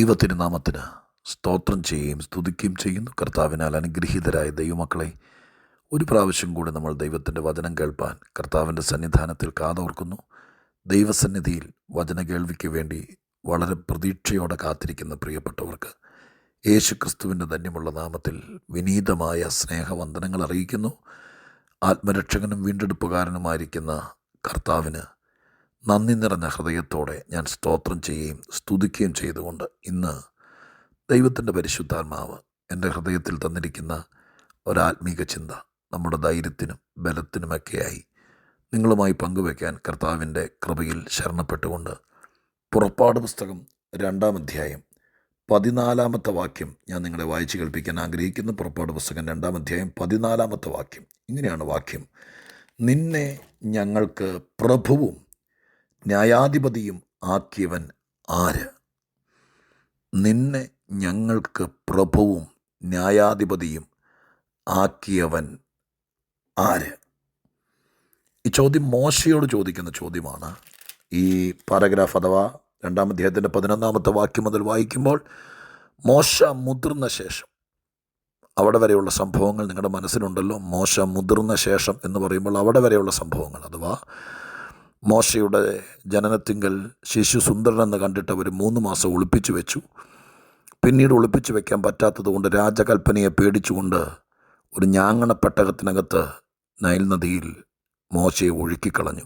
ദൈവത്തിരുനാമത്തിന് സ്തോത്രം ചെയ്യുകയും സ്തുതിക്കുകയും ചെയ്യുന്നു. കർത്താവിനാൽ അനുഗ്രഹീതരായ ദൈവമക്കളെ, ഒരു പ്രാവശ്യം കൂടി നമ്മൾ ദൈവത്തിൻ്റെ വചനം കേൾപ്പാൻ കർത്താവിൻ്റെ സന്നിധാനത്തിൽ കാതോർക്കുന്നു. ദൈവസന്നിധിയിൽ വചന കേൾവിക്ക് വേണ്ടി വളരെ പ്രതീക്ഷയോടെ കാത്തിരിക്കുന്ന പ്രിയപ്പെട്ടവർക്ക് യേശുക്രിസ്തുവിൻ്റെ ധന്യമുള്ള നാമത്തിൽ വിനീതമായ സ്നേഹവന്ദനങ്ങൾ അറിയിക്കുന്നു. ആത്മരക്ഷകനും വീണ്ടെടുപ്പുകാരനുമായിരിക്കുന്ന കർത്താവിന് നന്ദി നിറഞ്ഞ ഹൃദയത്തോടെ ഞാൻ സ്തോത്രം ചെയ്യുകയും സ്തുതിക്കുകയും ചെയ്തുകൊണ്ട് ഇന്ന് ദൈവത്തിൻ്റെ പരിശുദ്ധാത്മാവ് എൻ്റെ ഹൃദയത്തിൽ തന്നിരിക്കുന്ന ഒരാത്മീക ചിന്ത നമ്മുടെ ധൈര്യത്തിനും ബലത്തിനുമൊക്കെയായി നിങ്ങളുമായി പങ്കുവയ്ക്കാൻ കർത്താവിൻ്റെ കൃപയിൽ ശരണപ്പെട്ടുകൊണ്ട് പുറപ്പാട് പുസ്തകം 2-ാം അധ്യായം 14-ാമത്തെ വാക്യം ഞാൻ നിങ്ങളെ വായിച്ചു കേൾപ്പിക്കാൻ ആഗ്രഹിക്കുന്നു. പുറപ്പാട് പുസ്തകം 2-ാം അധ്യായം 14-ാമത്തെ വാക്യം ഇങ്ങനെയാണ് വാക്യം: നിന്നെ ഞങ്ങൾക്ക് പ്രഭുവും ന്യായാധിപതിയും ആക്കിയവൻ ആര്? നിന്നെ ഞങ്ങൾക്ക് പ്രഭുവും ന്യായാധിപതിയും ആക്കിയവൻ ആര്? ഈ ചോദ്യം മോശയോട് ചോദിക്കുന്ന ചോദ്യമാണ്. ഈ പാരഗ്രാഫ് അഥവാ 2-ാം അധ്യായത്തിൻ്റെ 11-ാമത്തെ വാക്യം മുതൽ വായിക്കുമ്പോൾ മോശ മുതിർന്ന ശേഷം, അവിടെ വരെയുള്ള സംഭവങ്ങൾ നിങ്ങളുടെ മനസ്സിലുണ്ടല്ലോ. മോശ മുതിർന്ന ശേഷം എന്ന് പറയുമ്പോൾ അവിടെ വരെയുള്ള സംഭവങ്ങൾ, അഥവാ മോശയുടെ ജനനത്തിങ്കൽ ശിശു സുന്ദരനെന്ന് കണ്ടിട്ട് അവർ 3 മാസം ഒളിപ്പിച്ചു വെച്ചു. പിന്നീട് ഒളിപ്പിച്ചു വെക്കാൻ പറ്റാത്തതുകൊണ്ട് രാജകൽപ്പനയെ പേടിച്ചുകൊണ്ട് ഒരു ഞാങ്ങണ പെട്ടകത്തിനകത്ത് നൈൽ നദിയിൽ മോശയെ ഒഴുക്കിക്കളഞ്ഞു.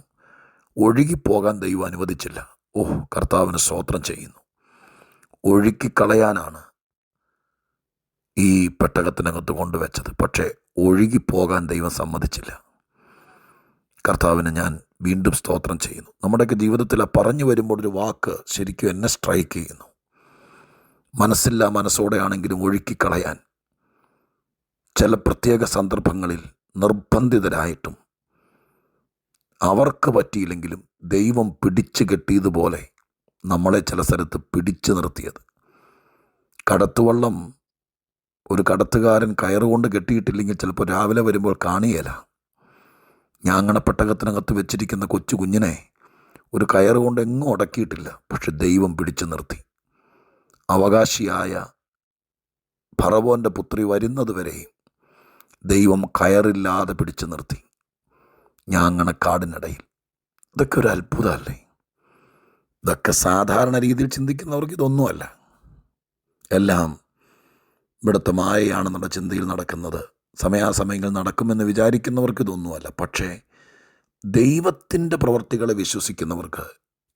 ഒഴുകിപ്പോകാൻ ദൈവം അനുവദിച്ചില്ല. കർത്താവിന് സ്തോത്രം ചെയ്യുന്നു. ഒഴുക്കിക്കളയാനാണ് ഈ പെട്ടകത്തിനകത്ത് കൊണ്ടുവച്ചത്. പക്ഷേ ഒഴുകിപ്പോകാൻ ദൈവം സമ്മതിച്ചില്ല. കർത്താവിന് ഞാൻ വീണ്ടും സ്തോത്രം ചെയ്യുന്നു. നമ്മുടെയൊക്കെ ജീവിതത്തിൽ പറഞ്ഞു വരുമ്പോൾ ഒരു വാക്ക് ശരിക്കും എന്നെ സ്ട്രൈക്ക് ചെയ്യുന്നു. മനസ്സില്ല മനസ്സോടെയാണെങ്കിലും ഒഴുക്കിക്കളയാൻ ചില പ്രത്യേക സന്ദർഭങ്ങളിൽ നിർബന്ധിതരായിട്ടും അവർക്ക് പറ്റിയില്ലെങ്കിലും ദൈവം പിടിച്ചു കെട്ടിയതുപോലെ നമ്മളെ ചില സ്ഥലത്ത് പിടിച്ചു നിർത്തിയത്. കടത്തുവള്ളം ഒരു കടത്തുകാരൻ കയറുകൊണ്ട് കെട്ടിയിട്ടില്ലെങ്കിൽ ചിലപ്പോൾ രാവിലെ വരുമ്പോൾ കാണിയേല. ഞാങ്ങണപ്പെട്ടകത്തിനകത്ത് വെച്ചിരിക്കുന്ന കൊച്ചു കുഞ്ഞിനെ ഒരു കയറുകൊണ്ട് എങ്ങും ഉടക്കിയിട്ടില്ല. പക്ഷെ ദൈവം പിടിച്ചു നിർത്തി. അവകാശിയായ ഫറവോൻ്റെ പുത്രി വരുന്നതുവരെയും ദൈവം കയറില്ലാതെ പിടിച്ചു നിർത്തി ഞാങ്ങണക്കാടിനിടയിൽ. ഇതൊക്കെ ഒരു അത്ഭുതമല്ലേ? ഇതൊക്കെ സാധാരണ രീതിയിൽ ചിന്തിക്കുന്നവർക്ക് ഇതൊന്നുമല്ല. എല്ലാം ഇവിടുത്തെ മായയാണെന്നുള്ള ചിന്തയിൽ നടക്കുന്നത്. സമയാസമയങ്ങൾ നടക്കുമെന്ന് വിചാരിക്കുന്നവർക്ക് ഇതൊന്നുമല്ല. പക്ഷേ ദൈവത്തിൻ്റെ പ്രവർത്തികളെ വിശ്വസിക്കുന്നവർക്ക്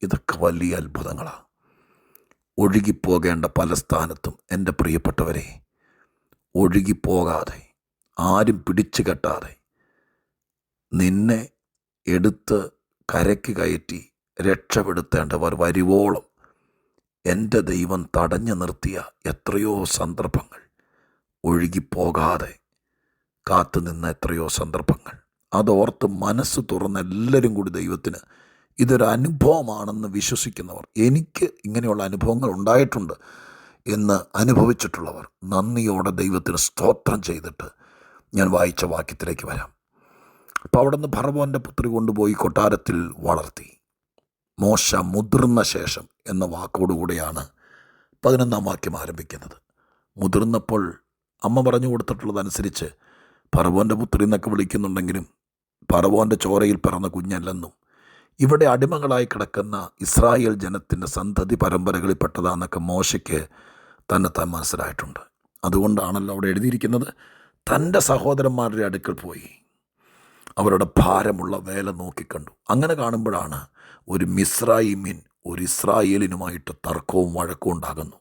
ഇതൊക്കെ വലിയ അത്ഭുതങ്ങളാണ്. ഒഴുകിപ്പോകേണ്ട പല സ്ഥാനത്തും എൻ്റെ പ്രിയപ്പെട്ടവരെ, ഒഴുകിപ്പോകാതെ, ആരും പിടിച്ചു കെട്ടാതെ നിന്നെ എടുത്ത് കരയ്ക്ക് കയറ്റി രക്ഷപ്പെടുത്തേണ്ടവർ വരുവോളം എൻ്റെ ദൈവം തടഞ്ഞു നിർത്തിയ എത്രയോ സന്ദർഭങ്ങൾ, ഒഴുകിപ്പോകാതെ കാത്തുനിന്ന എത്രയോ സന്ദർഭങ്ങൾ, അതോർത്ത് മനസ്സ് തുറന്ന് എല്ലാവരും കൂടി ദൈവത്തിന് ഇതൊരു അനുഭവമാണെന്ന് വിശ്വസിക്കുന്നവർ, എനിക്ക് ഇങ്ങനെയുള്ള അനുഭവങ്ങൾ ഉണ്ടായിട്ടുണ്ട് എന്ന് അനുഭവിച്ചിട്ടുള്ളവർ നന്ദിയോടെ ദൈവത്തിന് സ്തോത്രം ചെയ്തിട്ട് ഞാൻ വായിച്ച വാക്യത്തിലേക്ക് വരാം. അപ്പോൾ അവിടെ നിന്ന് ഫറവോൻ്റെ പുത്രി കൊണ്ടുപോയി കൊട്ടാരത്തിൽ വളർത്തി. മോശ മുതിർന്ന ശേഷം എന്ന വാക്കോടുകൂടിയാണ് 11-ാം വാക്യം ആരംഭിക്കുന്നത്. മുതിർന്നപ്പോൾ അമ്മ പറഞ്ഞു കൊടുത്തിട്ടുള്ളതനുസരിച്ച് ഫറവോൻ്റെ പുത്രി എന്നൊക്കെ വിളിക്കുന്നുണ്ടെങ്കിലും ഫറവോൻ്റെ ചോരയിൽ പിറന്ന കുഞ്ഞല്ലെന്നും ഇവിടെ അടിമകളായി കിടക്കുന്ന ഇസ്രായേൽ ജനത്തിൻ്റെ സന്തതി പരമ്പരകളിൽപ്പെട്ടതാന്നൊക്കെ മോശയ്ക്ക് തന്നെത്താൻ മനസ്സിലായിട്ടുണ്ട്. അതുകൊണ്ടാണല്ലോ അവിടെ എഴുതിയിരിക്കുന്നത്, തൻ്റെ സഹോദരന്മാരുടെ അടുക്കൽ പോയി അവരുടെ ഭാരമുള്ള വേല നോക്കിക്കണ്ടു. അങ്ങനെ കാണുമ്പോഴാണ് ഒരു മിസ്രായിമിൻ ഒരു ഇസ്രായേലിനുമായിട്ട് തർക്കവും വഴക്കവും ഉണ്ടാകുന്നു.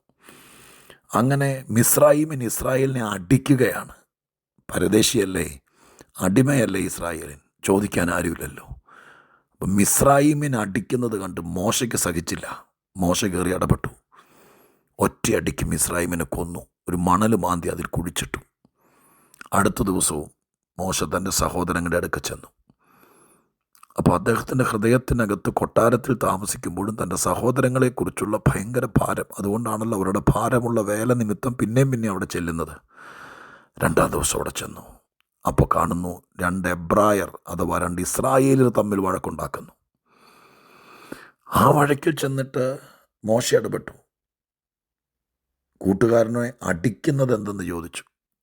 അങ്ങനെ മിസ്രായിമിൻ ഇസ്രായേലിനെ അടിക്കുകയാണ്. പരദേശിയല്ലേ, അടിമയല്ലേ ഇസ്രായേലിൻ, ചോദിക്കാൻ ആരുമില്ലല്ലോ. അപ്പം മിസ്രായിമിനെ അടിക്കുന്നത് കണ്ട് മോശയ്ക്ക് സഹിച്ചില്ല. മോശ കയറി ഇടപെട്ടു. ഒറ്റയടിക്ക് മിസ്രായിമിനെ കൊന്നു. ഒരു മണൽ മാന്തി അതിൽ കുഴിച്ചിട്ടു. അടുത്ത ദിവസവും മോശ തൻ്റെ സഹോദരങ്ങളുടെ അടുക്ക ചെന്നു. അപ്പോൾ അദ്ദേഹത്തിൻ്റെ ഹൃദയത്തിനകത്ത് കൊട്ടാരത്തിൽ താമസിക്കുമ്പോഴും തൻ്റെ സഹോദരങ്ങളെക്കുറിച്ചുള്ള ഭയങ്കര ഭാരം. അതുകൊണ്ടാണല്ലോ അവരുടെ ഭാരമുള്ള വേല നിമിത്തം പിന്നെയും അവിടെ ചെല്ലുന്നത്. 2-ാം ദിവസം അവിടെ ചെന്നു. അപ്പോൾ കാണുന്നു 2 എബ്രായർ അഥവാ 2 ഇസ്രായേലിൽ തമ്മിൽ വഴക്കുണ്ടാക്കുന്നു. ആ വഴക്കിൽ ചെന്നിട്ട് മോശ ഇടപെട്ടു. കൂട്ടുകാരനെ അടിക്കുന്നത് എന്തെന്ന് ചോദിച്ചു.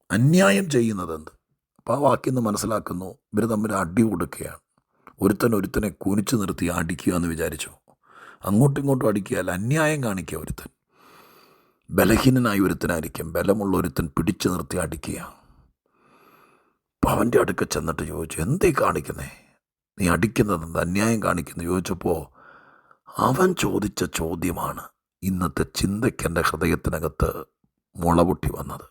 അന്യായം ചെയ്യുന്നത് എന്ത്? അപ്പോൾ ആ വാക്കിൽ നിന്ന് മനസ്സിലാക്കുന്നു ഇവർ തമ്മിൽ അടി കൊടുക്കുകയാണ്. ഒരുത്തനെ കുനിച്ചു നിർത്തി അടിക്കുക എന്ന് വിചാരിച്ചു. അങ്ങോട്ടും ഇങ്ങോട്ടും അടിക്കുകയല്ല, അന്യായം കാണിക്കുക. ഒരുത്തൻ ബലഹീനനായി ഒരുത്തനായിരിക്കും, ബലമുള്ള ഒരുത്തൻ പിടിച്ചു നിർത്തി അടിക്കുക. അപ്പം അവൻ്റെ അടുക്ക ചെന്നിട്ട് ചോദിച്ചു, എന്തേ കാണിക്കുന്നേ? നീ അടിക്കുന്നത് എന്ത്? അന്യായം കാണിക്കുന്നു ചോദിച്ചപ്പോൾ അവൻ ചോദിച്ച ചോദ്യമാണ് ഇന്നത്തെ ചിന്തയ്ക്ക് എൻ്റെ ഹൃദയത്തിനകത്ത് മുളപൊട്ടി വന്നത്.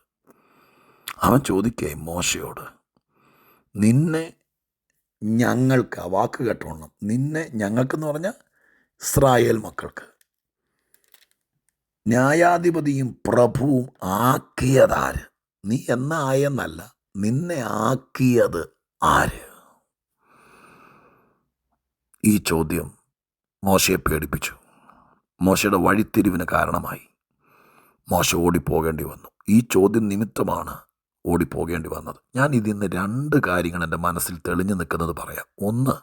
അവൻ ചോദിക്കേ മോശയോട്, നിന്നെ ഞങ്ങൾക്ക്, ആ വാക്ക് കേട്ടോണം, നിന്നെ ഞങ്ങൾക്കെന്ന് പറഞ്ഞാൽ ഇസ്രായേൽ മക്കൾക്ക് ന്യായാധിപതിയും പ്രഭുവും ആക്കിയതാര്? നീ ആയെന്നല്ല, നിന്നെ ആക്കിയത് ആര്? ഈ ചോദ്യം മോശയെ പേടിപ്പിച്ചു. മോശയുടെ വഴിത്തിരിവിന് കാരണമായി. മോശ ഓടിപ്പോകേണ്ടി വന്നു. ഈ ചോദ്യം നിമിത്തമാണ് ഓടിപ്പോകേണ്ടി വന്നത്. ഞാൻ ഇതിന്ന് 2 കാര്യങ്ങൾ എൻ്റെ മനസ്സിൽ തെളിഞ്ഞു നിൽക്കുന്നത് പറയാം. ഒന്ന്,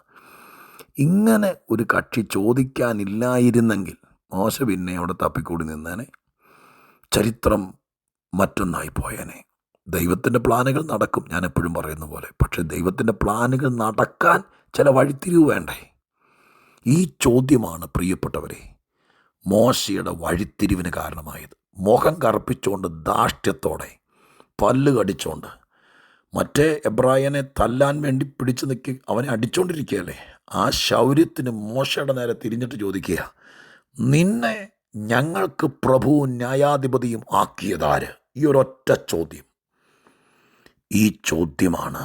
ഇങ്ങനെ ഒരു കക്ഷി ചോദിക്കാനില്ലായിരുന്നെങ്കിൽ മോശ പിന്നെ അവിടെ തപ്പിക്കൂടി നിന്നേനെ, ചരിത്രം മറ്റൊന്നായി പോയേനെ. ദൈവത്തിൻ്റെ പ്ലാനുകൾ നടക്കും, ഞാൻ എപ്പോഴും പറയുന്ന പോലെ. പക്ഷേ ദൈവത്തിൻ്റെ പ്ലാനുകൾ നടക്കാൻ ചില വഴിത്തിരിവ് വേണ്ടേ? ഈ ചോദ്യമാണ് പ്രിയപ്പെട്ടവരെ മോശയുടെ വഴിത്തിരിവിന് കാരണമായത്. മുഖം കറുപ്പിച്ചുകൊണ്ട്, ധാർഷ്ട്യത്തോടെ, പല്ല് കടിച്ചുകൊണ്ട്, മറ്റേ എബ്രായനെ തല്ലാൻ വേണ്ടി പിടിച്ചു നിൽക്കി അവനെ അടിച്ചുകൊണ്ടിരിക്കുകയല്ലേ. ആ ശൗര്യത്തിന് മോശയുടെ നേരെ തിരിഞ്ഞിട്ട് ചോദിക്കുക, നിന്നെ ഞങ്ങൾക്ക് പ്രഭുവും ന്യായാധിപതിയും ആക്കിയതാര്? ഈ ഒരൊറ്റ ചോദ്യം. ഈ ചോദ്യമാണ്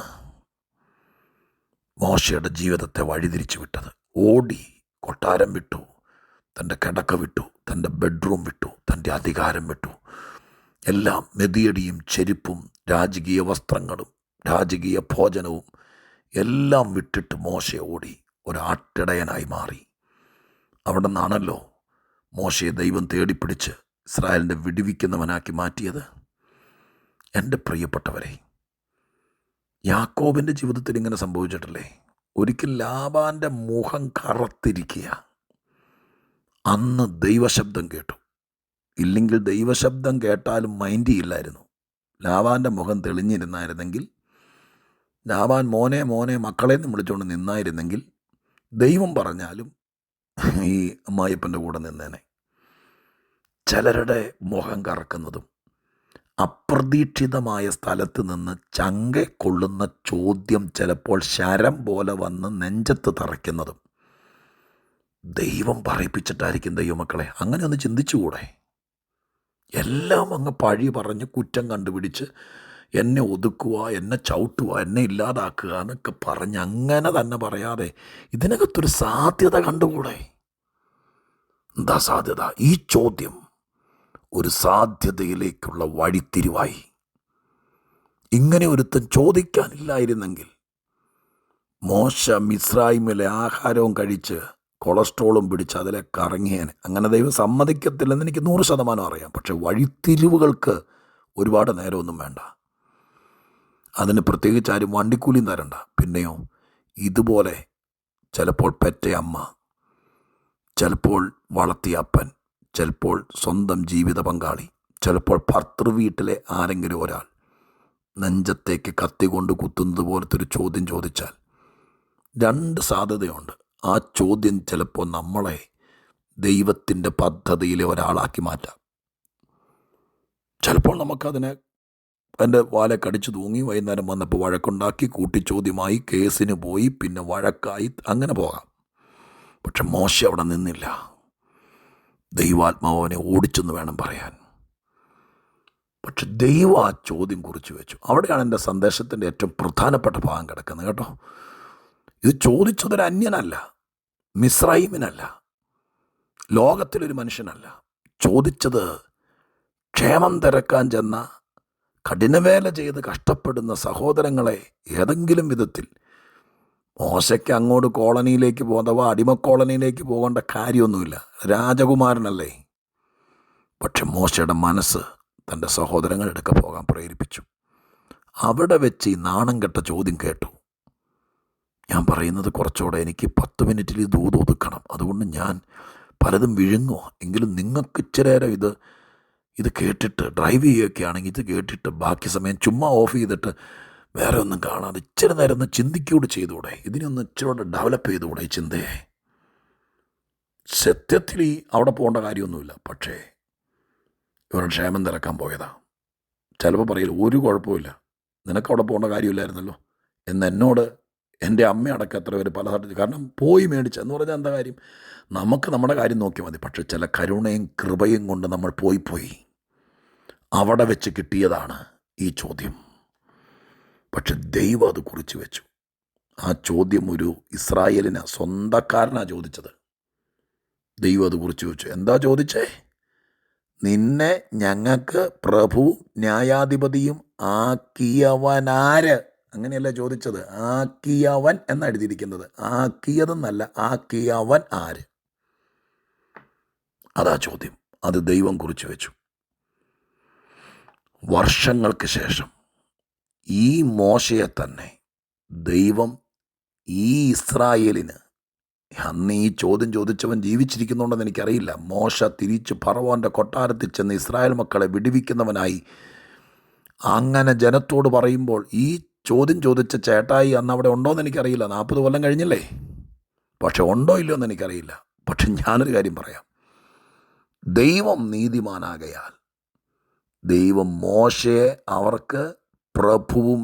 മോശയുടെ ജീവിതത്തെ വഴിതിരിച്ചു വിട്ടത്. ഓടി കൊട്ടാരം വിട്ടു, തൻ്റെ കിടക്ക വിട്ടു, തൻ്റെ ബെഡ്റൂം വിട്ടു, തൻ്റെ അധികാരം വിട്ടു, എല്ലാം മെതിയടിയും ചെരുപ്പും രാജകീയ വസ്ത്രങ്ങളും രാജകീയ ഭോജനവും എല്ലാം വിട്ടിട്ട് മോശ ഓടി ഒരാട്ടിടയനായി മാറി. അവിടെ നിന്നാണല്ലോ മോശയെ ദൈവം തേടിപ്പിടിച്ച് ഇസ്രായേലിൻ്റെ വിടുവിക്കുന്നവനാക്കി മാറ്റിയത്. എൻ്റെ പ്രിയപ്പെട്ടവരെ, യാക്കോബിൻ്റെ ജീവിതത്തിൽ ഇങ്ങനെ സംഭവിച്ചിട്ടില്ലേ? ഒരിക്കൽ ലാബാൻ്റെ മുഖം കറുത്തിരിക്കുക. അന്ന് ദൈവശബ്ദം കേട്ടു. ഇല്ലെങ്കിൽ ദൈവശബ്ദം കേട്ടാലും മൈൻഡ് ചെയ്യില്ലായിരുന്നു. ലാബാൻ്റെ മുഖം തെളിഞ്ഞിരുന്നായിരുന്നെങ്കിൽ, ലാബാൻ മോനെ മോനെ മക്കളെന്ന് വിളിച്ചുകൊണ്ട് നിന്നായിരുന്നെങ്കിൽ, ദൈവം പറഞ്ഞാലും ഈ അമ്മായിപ്പൻ്റെ കൂടെ നിന്നേനെ. ചിലരുടെ മുഖം കറക്കുന്നതും അപ്രതീക്ഷിതമായ സ്ഥലത്ത് നിന്ന് ചങ്കെ കൊള്ളുന്ന ചോദ്യം ചിലപ്പോൾ ശരം പോലെ വന്ന് നെഞ്ചത്ത് തറയ്ക്കുന്നതും ദൈവം പറയിപ്പിച്ചിട്ടായിരിക്കും. ദൈവമക്കളെ, അങ്ങനെ ഒന്ന് ചിന്തിച്ചുകൂടെ? എല്ലാം അങ്ങ് പഴി പറഞ്ഞ് കുറ്റം കണ്ടുപിടിച്ച് എന്നെ ഒതുക്കുക, എന്നെ ചവിട്ടുക, എന്നെ ഇല്ലാതാക്കുക എന്നൊക്കെ പറഞ്ഞ് അങ്ങനെ തന്നെ പറയാതെ ഇതിനകത്തൊരു സാധ്യത കണ്ടുകൂടെ? എന്താ സാധ്യത? ഈ ചോദ്യം ഒരു സാധ്യതയിലേക്കുള്ള വഴിത്തിരിവായി. ഇങ്ങനെ ഒരുത്തൻ ചോദിക്കാനില്ലായിരുന്നെങ്കിൽ മോശ മിസ്രൈമിലെ ആഹാരവും കഴിച്ച് കൊളസ്ട്രോളും പിടിച്ച് അതിലെ കറങ്ങിയേനെ. അങ്ങനെ ദൈവം സമ്മതിക്കത്തില്ലെന്ന് എനിക്ക് 100% അറിയാം. പക്ഷെ വഴിത്തിരിവുകൾക്ക് ഒരുപാട് നേരമൊന്നും വേണ്ട. അതിന് പ്രത്യേകിച്ച് ആരും വണ്ടിക്കൂലിയും തരണ്ട. പിന്നെയോ ഇതുപോലെ ചിലപ്പോൾ പെറ്റ അമ്മ, ചിലപ്പോൾ വളർത്തിയ അപ്പൻ, ചിലപ്പോൾ സ്വന്തം ജീവിത പങ്കാളി, ചിലപ്പോൾ ഭർത്തൃവീട്ടിലെ ആരെങ്കിലും ഒരാൾ നെഞ്ചത്തേക്ക് കത്തി കൊണ്ട് കുത്തുന്നത് പോലത്തെ ഒരു ചോദ്യം ചോദിച്ചാൽ 2 സാധ്യതയുണ്ട്. ആ ചോദ്യം ചിലപ്പോൾ നമ്മളെ ദൈവത്തിൻ്റെ പദ്ധതിയിലെ ഒരാളാക്കി മാറ്റാം. ചിലപ്പോൾ നമുക്കതിനെ അതിൻ്റെ വാലെ കടിച്ചു തൂങ്ങി വൈകുന്നേരം വന്നപ്പോൾ വഴക്കുണ്ടാക്കി, കൂട്ടിച്ചോദ്യമായി, കേസിന് പോയി, പിന്നെ വഴക്കായി, അങ്ങനെ പോകാം. പക്ഷെ മോശ അവിടെ നിന്നില്ല. ദൈവാത്മാവ് അവനെ ഓടിച്ചെന്ന് വേണം പറയാൻ. പക്ഷെ ദൈവം ആ ചോദ്യം കുറിച്ച് വെച്ചു. അവിടെയാണ് എൻ്റെ സന്ദേശത്തിൻ്റെ ഏറ്റവും പ്രധാനപ്പെട്ട ഭാഗം കിടക്കുന്നത് കേട്ടോ. ഇത് ചോദിച്ചതൊരു അന്യനല്ല, മിസ്രൈമിനല്ല, ലോകത്തിലൊരു മനുഷ്യനല്ല. ചോദിച്ചത് ക്ഷേമം തിരക്കാൻ ചെന്ന, കഠിനവേല ചെയ്ത് കഷ്ടപ്പെടുന്ന സഹോദരങ്ങളെ ഏതെങ്കിലും വിധത്തിൽ മോശയ്ക്ക് അങ്ങോട്ട് കോളനിയിലേക്ക് അഥവാ അടിമ കോളനിയിലേക്ക് പോകേണ്ട കാര്യമൊന്നുമില്ല, രാജകുമാരനല്ലേ. പക്ഷെ മോശയുടെ മനസ്സ് തൻ്റെ സഹോദരങ്ങളുടെ അടുക്ക പോകാൻ പ്രേരിപ്പിച്ചു. അവിടെ വെച്ച് ഈ നാണം കെട്ട ചോദ്യം കേട്ടു. ഞാൻ പറയുന്നത് കുറച്ചുകൂടെ എനിക്ക് 10 മിനിറ്റിൽ ഈ ദൂത് ഒതുക്കണം. അതുകൊണ്ട് ഞാൻ പലതും വിഴുങ്ങുമോ എങ്കിലും നിങ്ങൾക്ക് ഇച്ചിരേരം ഇത് ഇത് കേട്ടിട്ട് ഡ്രൈവ് ചെയ്യുകയൊക്കെ ആണെങ്കിൽ ഇത് കേട്ടിട്ട് ബാക്കി സമയം ചുമ്മാ ഓഫ് ചെയ്തിട്ട് വേറെ ഒന്നും കാണാതെ ഇച്ചിരി നേരം ഒന്ന് ചിന്തിക്കൂടെ ചെയ്തുകൂടെ? ഇതിനൊന്ന് ഇച്ചിരി ഡെവലപ്പ് ചെയ്തുകൂടെ ഈ ചിന്തയെ? സത്യത്തിൽ ഈ അവിടെ പോകേണ്ട കാര്യമൊന്നുമില്ല. പക്ഷേ ഇവരുടെ ക്ഷേമം തിരക്കാൻ പോയതാ. ചിലപ്പോൾ പറയില്ല ഒരു കുഴപ്പമില്ല, നിനക്കവിടെ പോകേണ്ട കാര്യമില്ലായിരുന്നല്ലോ എന്നോട് എൻ്റെ അമ്മയടക്കം എത്ര പേര് പല സ്ഥലത്ത്. കാരണം പോയി മേടിച്ചെന്ന് പറഞ്ഞാൽ എന്താ കാര്യം? നമുക്ക് നമ്മുടെ കാര്യം നോക്കിയാൽ മതി. പക്ഷെ ചില കരുണയും കൃപയും കൊണ്ട് നമ്മൾ പോയി അവിടെ വെച്ച് കിട്ടിയതാണ് ഈ ചോദ്യം. പക്ഷെ ദൈവം അത് കുറിച്ച് വെച്ചു. ആ ചോദ്യം ഒരു ഇസ്രായേലിന് സ്വന്തക്കാരനാണ് ചോദിച്ചത്. ദൈവം അത് കുറിച്ച് വെച്ചു. എന്താ ചോദിച്ചേ? നിന്നെ ഞങ്ങൾക്ക് പ്രഭു ന്യായാധിപതിയും ആക്കിയവനാര്? അങ്ങനെയല്ല ചോദിച്ചത്. ആക്കിയവൻ എന്നാണ് എഴുതിയിരിക്കുന്നത്. ആക്കിയതെന്നല്ല, ആക്കിയവൻ ആര്? അതാ ചോദ്യം. അത് ദൈവം കുറിച്ച് വെച്ചു. വർഷങ്ങൾക്ക് ശേഷം ഈ മോശയെ തന്നെ ദൈവം ഈ ഇസ്രായേലിന്, അന്ന് ഈ ചോദ്യം ചോദിച്ചവൻ ജീവിച്ചിരിക്കുന്നുണ്ടെന്ന് എനിക്കറിയില്ല, മോശ തിരിച്ച് ഫറവോൻ്റെ കൊട്ടാരത്തിൽ ചെന്ന് ഇസ്രായേൽ മക്കളെ വിടുവിക്കുന്നവനായി അങ്ങനെ ജനത്തോട് പറയുമ്പോൾ ഈ ചോദ്യം ചോദിച്ച ചേട്ടായി അന്ന് അവിടെ ഉണ്ടോയെന്ന് എനിക്കറിയില്ല. 40 കൊല്ലം കഴിഞ്ഞില്ലേ? പക്ഷെ ഉണ്ടോ ഇല്ലയോ എന്ന് എനിക്കറിയില്ല. പക്ഷെ ഞാനൊരു കാര്യം പറയാം. ദൈവം നീതിമാനാകയാൽ ദൈവം മോശയെ അവർക്ക് പ്രഭുവും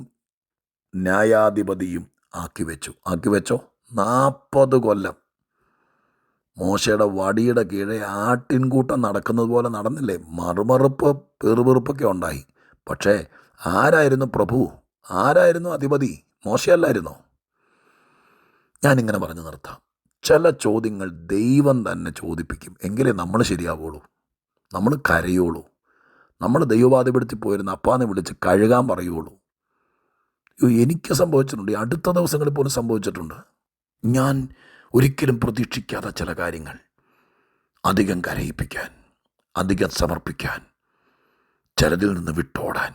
ന്യായാധിപതിയും ആക്കി വെച്ചോ. 40 കൊല്ലം മോശയുടെ വടിയുടെ കീഴെ ആട്ടിൻകൂട്ടം നടക്കുന്നത് പോലെ നടന്നില്ലേ? മറുമറുപ്പ് പെറുപെറുപ്പൊക്കെ ഉണ്ടായി. പക്ഷേ ആരായിരുന്നു പ്രഭു? ആരായിരുന്നു അധിപതി? മോശയല്ലായിരുന്നോ? ഞാനിങ്ങനെ പറഞ്ഞു നിർത്താം. ചില ചോദ്യങ്ങൾ ദൈവം തന്നെ ചോദിപ്പിക്കും. എങ്കിലേ നമ്മൾ ശരിയാവുള്ളൂ, നമ്മൾ കരയുള്ളൂ, നമ്മൾ ദൈവബാധപ്പെടുത്തി പോയിരുന്ന അപ്പാന്ന് വിളിച്ച് കഴുകാൻ പറയുള്ളൂ. എനിക്ക് സംഭവിച്ചിട്ടുണ്ട്. അടുത്ത ദിവസങ്ങളിൽ പോലും സംഭവിച്ചിട്ടുണ്ട്. ഞാൻ ഒരിക്കലും പ്രതീക്ഷിക്കാത്ത ചില കാര്യങ്ങൾ അധികം കരയിപ്പിക്കാൻ, അധികം സമർപ്പിക്കാൻ, ചിലതിൽ നിന്ന് വിട്ടോടാൻ.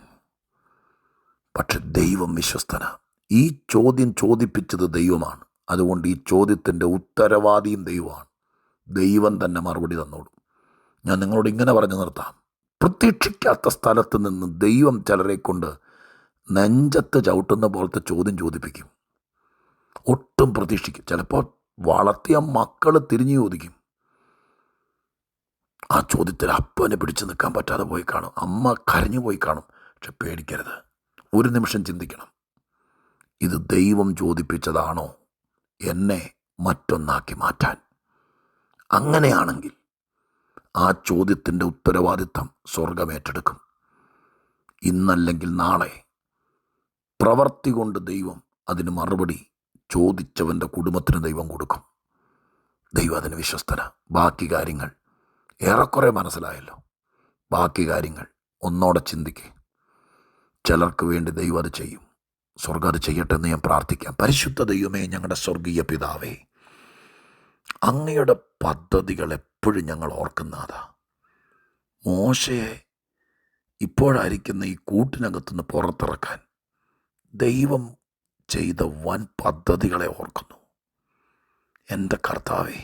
പക്ഷെ ദൈവം വിശ്വസ്തന. ഈ ചോദ്യം ചോദിപ്പിച്ചത് ദൈവമാണ്. അതുകൊണ്ട് ഈ ചോദ്യത്തിൻ്റെ ഉത്തരവാദിയും ദൈവമാണ്. ദൈവം തന്നെ മറുപടി തന്നോളൂ. ഞാൻ നിങ്ങളോട് ഇങ്ങനെ പറഞ്ഞു നിർത്താം. പ്രതീക്ഷിക്കാത്ത സ്ഥലത്ത് നിന്ന് ദൈവം ചിലരെ കൊണ്ട് നെഞ്ചത്ത് ചവിട്ടുന്ന പോലത്തെ ചോദ്യം ചോദിപ്പിക്കും. ഒട്ടും പ്രതീക്ഷിക്കും. ചിലപ്പോൾ വളർത്തിയ മക്കൾ തിരിഞ്ഞു ചോദിക്കും. ആ ചോദ്യത്തിൽ അപ്പനെ പിടിച്ചു നിൽക്കാൻ പറ്റാതെ പോയി കാണും, അമ്മ കരഞ്ഞു പോയി കാണും. പക്ഷെ പേടിക്കരുത്. ഒരു നിമിഷം ചിന്തിക്കണം, ഇത് ദൈവം ചോദിപ്പിച്ചതാണോ എന്നെ മറ്റൊന്നാക്കി മാറ്റാൻ? അങ്ങനെയാണെങ്കിൽ ആ ചോദ്യത്തിൻ്റെ ഉത്തരവാദിത്തം സ്വർഗം ഏറ്റെടുക്കും. ഇന്നല്ലെങ്കിൽ നാളെ പ്രവർത്തി കൊണ്ട് ദൈവം അതിന് മറുപടി ചോദിച്ചവൻ്റെ കുടുംബത്തിന് ദൈവം കൊടുക്കും. ദൈവം അതിന് വിശ്വസ്തന. ബാക്കി കാര്യങ്ങൾ ഏറെക്കുറെ മനസ്സിലായല്ലോ. ബാക്കി കാര്യങ്ങൾ ഒന്നോടെ ചിന്തിക്കുക. ചിലർക്ക് വേണ്ടി ദൈവം അത് ചെയ്യും. സ്വർഗം അത് ചെയ്യട്ടെ എന്ന് ഞാൻ പ്രാർത്ഥിക്കാം. പരിശുദ്ധ ദൈവമേ, ഞങ്ങളുടെ സ്വർഗീയ പിതാവേ, അങ്ങയുടെ പദ്ധതികൾ എപ്പോഴും ഞങ്ങൾ ഓർക്കുന്നതാ. മോശയെ ഇപ്പോഴായിരിക്കുന്ന ഈ കൂട്ടിനകത്തുനിന്ന് പുറത്തിറക്കാൻ ദൈവം ചെയ്ത വൻ പദ്ധതികളെ ഓർക്കുന്നു. എൻ്റെ കർത്താവേ,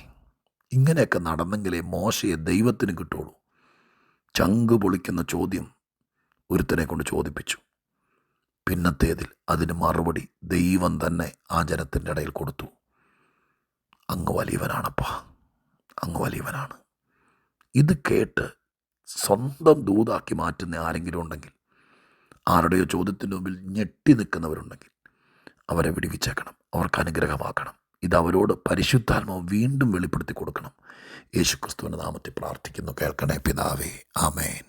ഇങ്ങനെയൊക്കെ നടന്നെങ്കിലേ മോശയെ ദൈവത്തിന് കിട്ടുള്ളൂ. ചങ്ക് പൊളിക്കുന്ന ചോദ്യം ഒരുത്തനെ കൊണ്ട് ചോദിപ്പിച്ചു. പിന്നത്തേതിൽ അതിന് മറുപടി ദൈവം തന്നെ ആ ജനത്തിൻ്റെ ഇടയിൽ കൊടുത്തു. അങ്ങ് വലിയവനാണപ്പാ, അങ്ങ് വലിയവനാണ്. ഇത് കേട്ട് സ്വന്തം ദൂതാക്കി മാറ്റുന്ന ആരെങ്കിലും ഉണ്ടെങ്കിൽ, ആരുടെയോ ചോദ്യത്തിൻ്റെ മുമ്പിൽ ഞെട്ടി നിൽക്കുന്നവരുണ്ടെങ്കിൽ അവരെ വിടുവിച്ചേക്കണം, അവർക്ക് അനുഗ്രഹമാക്കണം. ഇത് അവരോട് പരിശുദ്ധാത്മാവ് വീണ്ടും വെളിപ്പെടുത്തി കൊടുക്കണം. യേശുക്രിസ്തുവിൻ്റെ നാമത്തിൽ പ്രാർത്ഥിക്കുന്നു, കേൾക്കണേ പിതാവേ. ആമേൻ.